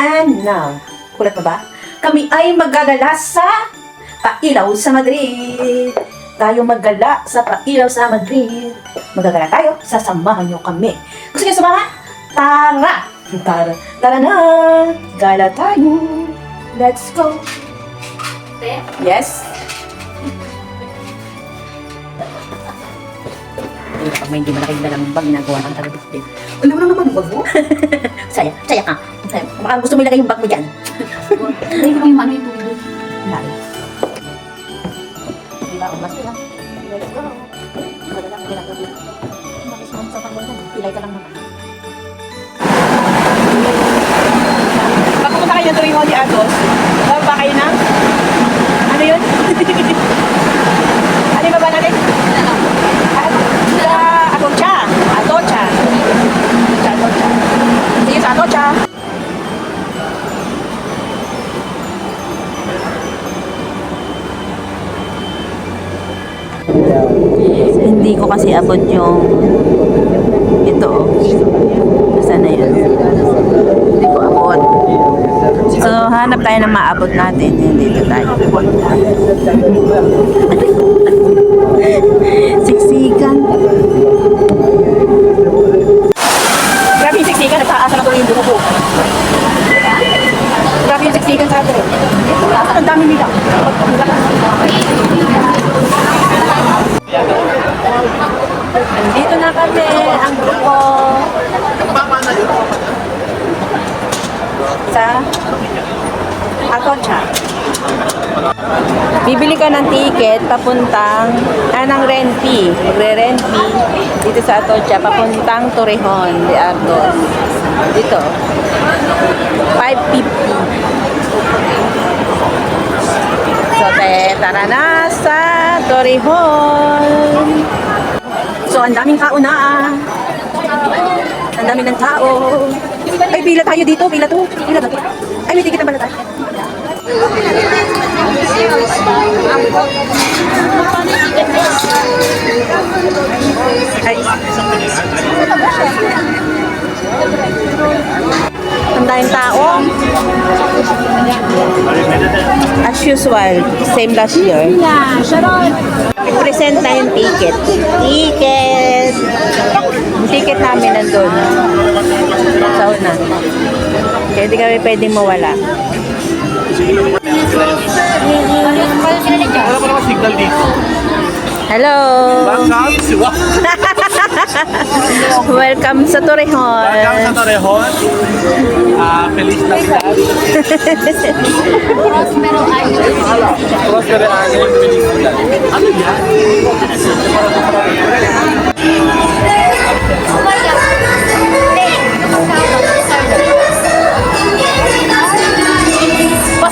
And now, kulat pa ba? Kami ay maggagala sa Pailaw sa Madrid. Tayo maggala sa Pailaw sa Madrid. Maggagala tayo, sasamahan nyo kami. Gusto nyo samahan? Tara! Tara! Tara na! Gala tayo! Let's go! Yes? Pag may hindi malaking dalang bag, ginagawa ng taga-dikdik. Alam mo lang naman yung bag mo? Saya ka. Baka gusto mo ilagay yung bag mo dyan. Ay, ko yung ano yung tubig doon. Lalo. Diba, umas ko lang. Let's go. Magalang ginagawa dito. Umalis mo sa panggangan. Pilay ka lang naman. Pag pumunta kayo ng Torrejon de Ardoz, baba ba kayo ng? Ano yun? Ano yung baba natin? Atocha. Sige sa Atocha. Hindi ko kasi abot yung ito. Saan na yun? Hindi ko abot. So, hanap tayo ng maabot natin. Dito tayo. Siksikan. Grabe yung siksikan. Nagtaasa na tuloy yung buko ko. Grabe yung siksikan sa atin. Ang dami nila. Dito na kami, ang grupo sa Atocha. Bibili ka ng ticket papuntang ng Renpi. Magre-Renpi dito sa Atocha papuntang Torrejon de Ardoz. Dito. 550. So, tara na sa Torrejon. So, ang daming tao na. Ang dami ng tao. Ay, pila tayo dito. Pila to. Pila to. Ay, may ticket na pala tayo. Ay. Ang daming tao. As usual, same last year. Present na yung ticket. Yung ticket namin nandun. Sa una. Kaya di kami pwedeng mawala. Wala pa naman signal dito. Hello! Welcome sa Torrejon. Welcome sa Torrejon. Feliz Navidad. Prospero año. Prospero año. Feliz Navidad. Ano yan?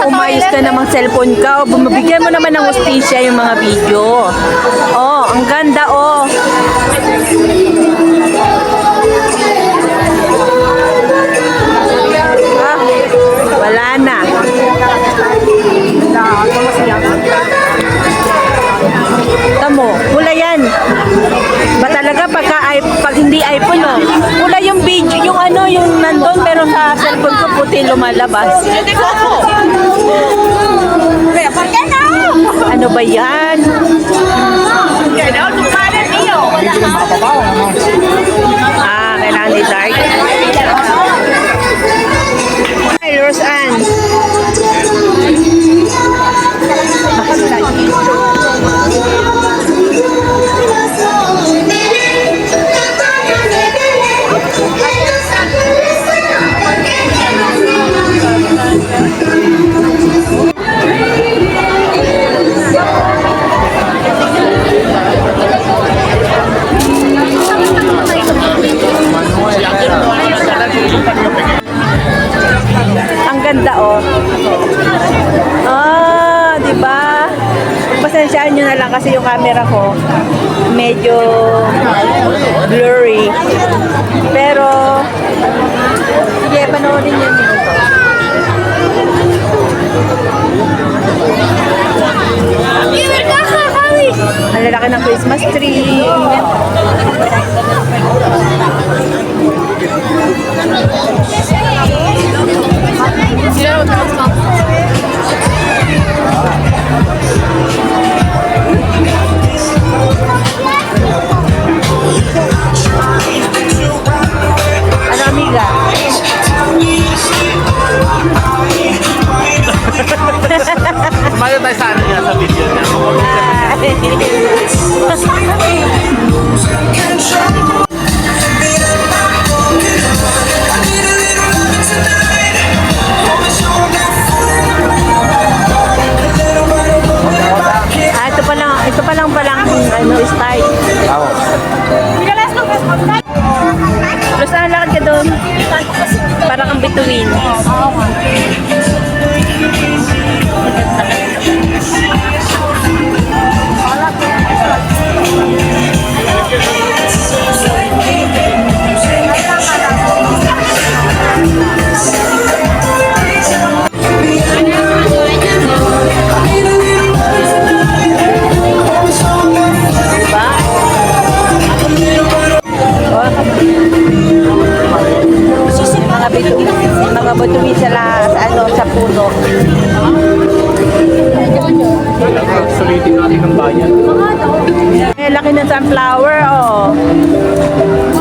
Umayos ka namang cellphone ka. Bumabigyan mo naman ng hostisya yung mga video. Oh, ang ganda oh. Ah, wala na. Tamo, pula yan. Ba talaga pag hindi iPhone oh. Pula yung video, yung ano, yung nandun pero sa cellphone ko puti lumalabas. Ano ba yan? Ah, kailangan ni Dark. Hi, Roseanne. Ang ganda oh. Ah, di ba? Pasensyaan nyo na lang kasi yung camera ko medyo blurry. Pero sige, panoorin nyo dito. Ang lalaki ng Christmas tree. Ito pa lang palang ano, style. Terus na lakad ka doon. Parang ang bituin. Diba? Mga bituin sila sa ano, sa puno. Sulitin natin ng bayan. Eh, laki ng sunflower, oh.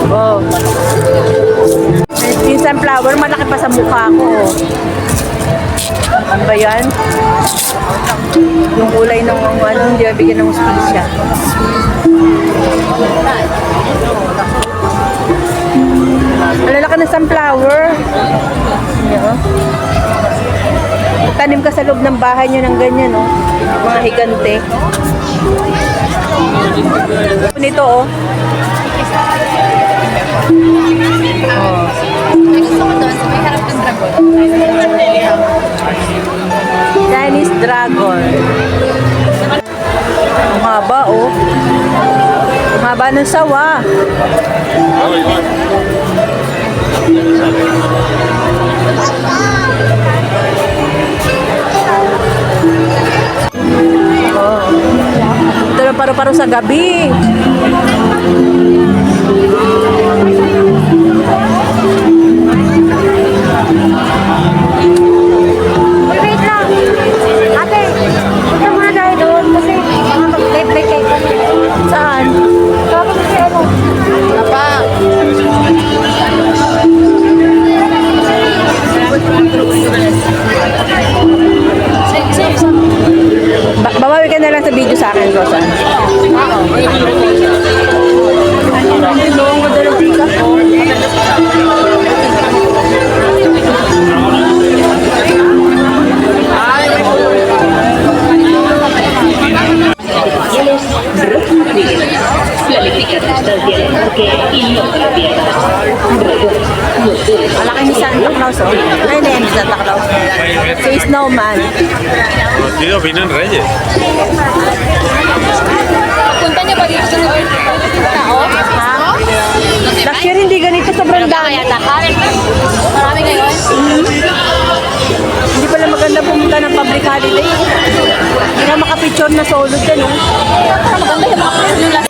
Oh. Yung sunflower, malaki pa sa mukha ko, oh. Ano ba yan? Yung kulay ng ano, hindi mabigyan ng hustisya. Malalaki ng sunflower. Yan, oh. Tanim ka sa loob ng bahay nyo ng ganyan, oh. Mga higante. Nito, oh. Oh. Gusto ko doon sa may harap ng dragon. Chinese dragon. Ang haba, oh. Ang haba ng sawa. Oh. Ito na paru-paro sa gabi. Wait lang. Ate, punta muna tayo doon kasi mag-play kayo. Saan? Tapos kasi ano? Apa? Babawi ka na lang sa video sa akin, Rosa. Malaki ni Santa Claus, oh. Ay, hindi ni Santa Claus. Si Snowman. Tío, vienen reyes. Punta niyo ba dito sa tao? Ha? Last year hindi ganito sobrang dami. Marami ngayon. Hindi pala maganda pumunta ng public holiday. Hindi na makapicture na solo dyan, oh. Maganda yung mga nila.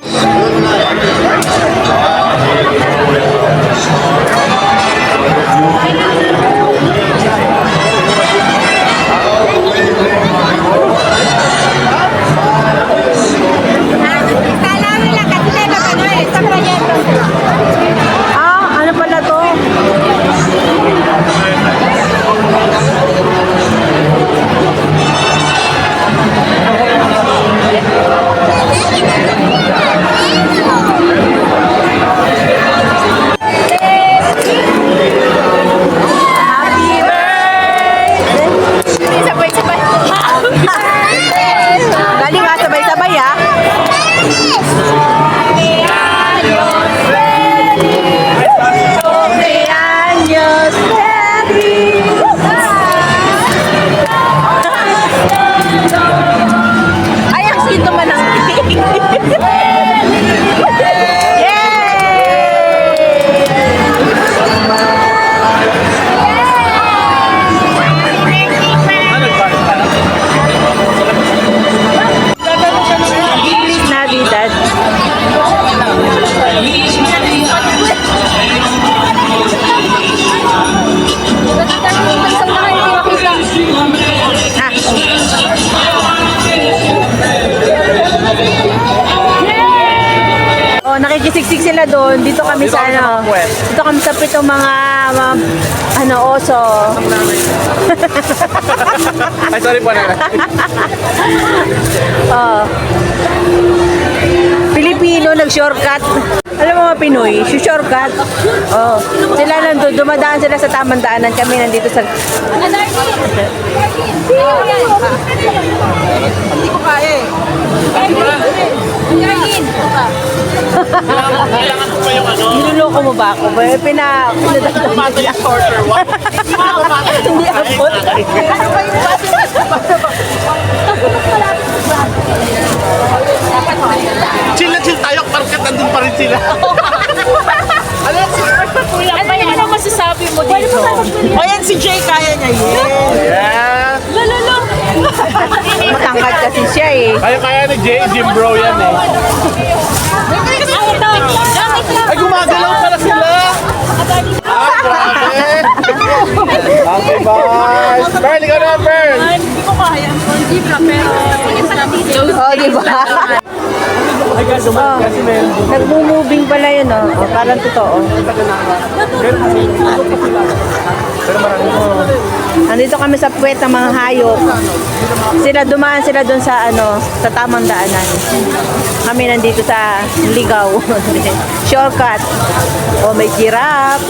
Ah, ano pala to? Happy birthday! Sabay-sabay. Galing nga sabay-sabay, ah. Cumpleaños feliz. Ay, ang sito man ang Feliz Navidad. Ah. Nagsiksik sila doon. Dito kami sa ano. Dito kami sa pitong mga oso. Ay, sorry po na. Oh. Pilipino nag-shortcut. Alam mo mga Pinoy, shortcut. Oh. Sila nandun, dumadaan sila sa tamang daanan. Kami nandito sa... Hindi ko kaya eh. Niloloko mo ba ako? Hindi abot. Chill na chill tayo, parang nandun pa rin sila. Ano masasabi mo dito? O yan si Jay, kaya niya yun. Yeah. Matangkad kasi siya eh. Kaya ni Jay, Jim Bro yan eh. Ay, gumagalaw pala sila. Ah, grabe. Okay, boys. Pearl, ikaw na, Pearl. Hindi ko kaya. Hindi ka, pero... Oh, di ba? Oh, nagmo-moving pala yun, oh. Oh, parang totoo. Nandito kami sa puwet ng mga hayop. Dumaan sila doon sa sa tamang daanan. Kami nandito sa ligaw. Shortcut. Oh, may giraffe.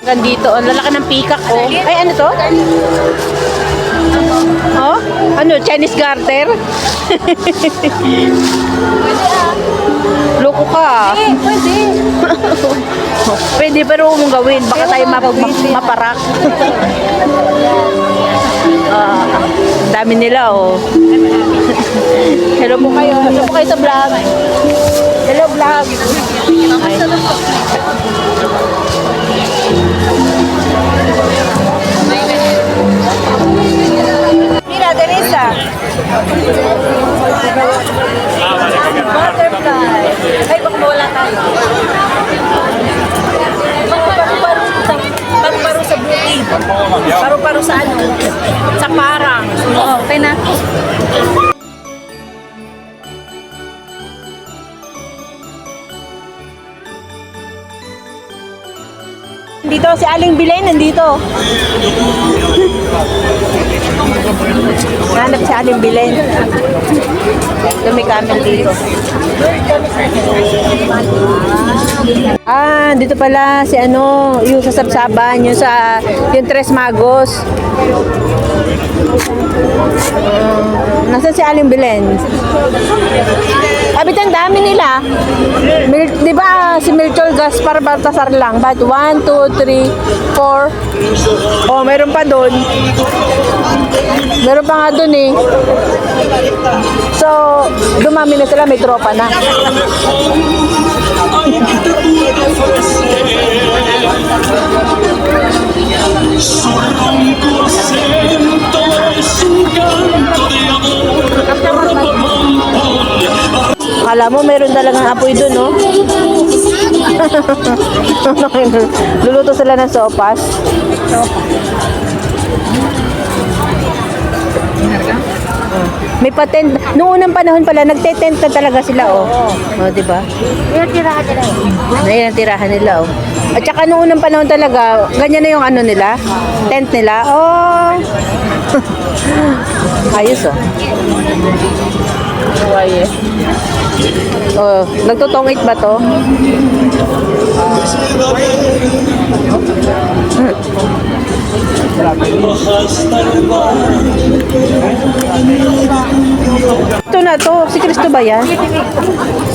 Nandito, ang lalaki ng peacock, oh. Ay, ano to? Oh? Ano? Chinese garter? Loko ka. Pwede. Pwede, pero huwag mong gawin. Baka tayo maparak. Ang dami nila, oh. Hello po kayo. Hello po kayo sa vlog. Hello, vlog. Ay. Mira, Teresa. Butterfly. Ay, baka mawala tayo. Paru-paro sa bukid. Paru-paro sa ano? Sa parang. Oo, okay na. Nandito si Aling Bilay, nandito. Hanap si Aling Bilay. Dumi kami dito. Ah, dito pala si yung sa Sabsaban, yung Tres Magos. Nasaan si Aling Bilen? Abit ang dami nila. Di ba si Melchor Gaspar Baltasar lang? But 1, 2, 3, 4. Oh, meron pa doon. Meron pa nga doon eh. So, dumami na sila, may tropa na. Akala mo, meron talagang apoy doon, no? Luluto sila ng sopas. May patent. Noong unang panahon pala, nagte-tent na talaga sila, oh. Oh, di ba? Yan tirahan nila. Ayan ang tirahan nila, oh. At saka noong unang panahon talaga, ganyan na yung nila, tent nila. Oh. Ayos, oh. Kawaii. Oh, nagtutongit ba to? Ito na to. Si Cristo ba yan?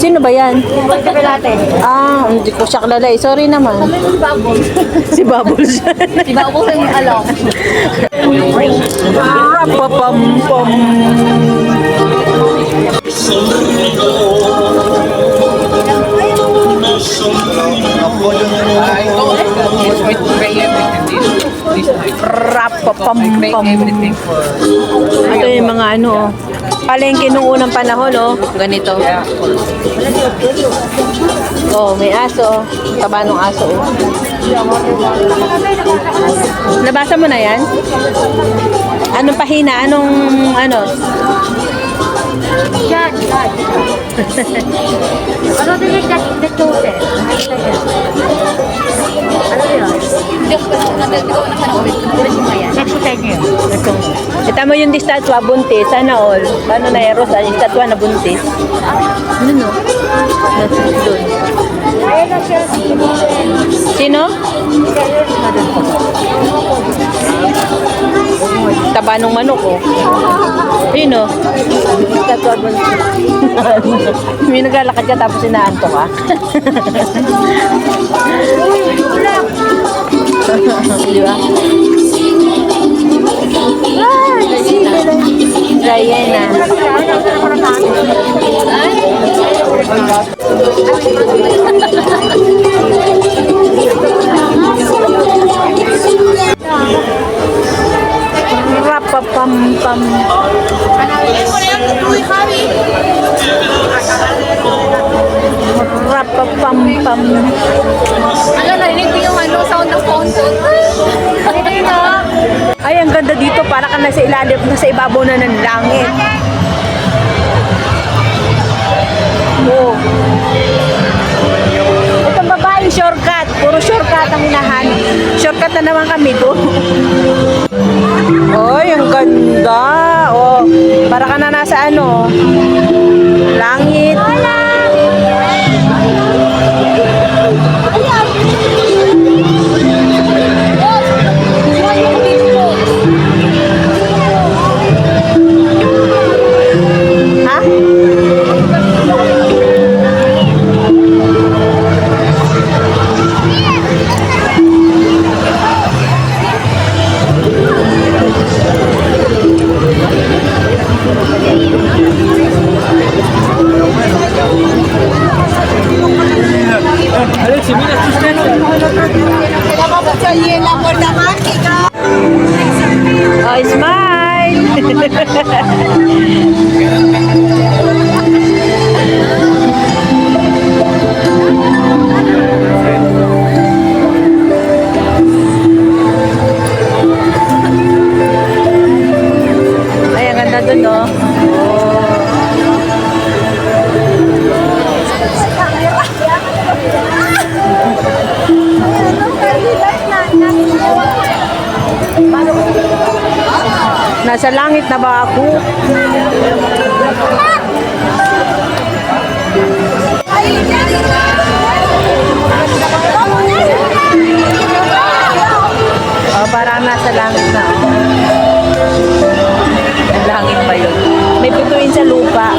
Sino ba yan? Ah, hindi ko siya kilala eh. Sorry naman. Si Bubbles. Si Bubbles ang alam. Rapapam-pam. Rapapam-pam. Ito yung mga palengke nung unang panahon, oh. Ganito. Oh, may aso. Taba ng aso, oh. Nabasa mo na yan? Anong pahina? Anong God. Ano din yung the chosen? Ano yun? Next to 10 years. Kita mo yung distatwa, buntis. Sana all. Paano na eros? Yung distatwa na buntis. Ano no? Doon. Ayun na siya. Sino? Taba nung manok, oh. Ayun, oh. Distatwa buntis. May naglalakad ka tapos inaanto ka. Di ba? Diana. Rapapam-pam. Rapapam-pam. Ano, narinig ko yung sound ng phone ko. Ay, ang ganda dito. Para ka nasa ilalim, nasa ibabaw na ng langit. Oh. Itong babae, shortcut. Puro shortcut ang hinahanap. Shortcut na naman kami doon. Oy, ang ganda. Oh, para ka na nasa ano, langit. Ha? Oh, smile! Ay, ang ganda dun, no? Nasa langit na ba ako? Oh, parang nasa langit na. Ang langit pa yun. May bituin sa lupa.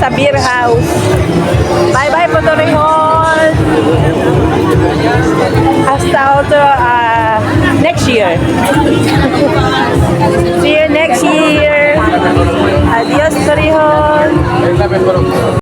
sa beer house. Bye-bye po, Torrejon! Hasta otro next year.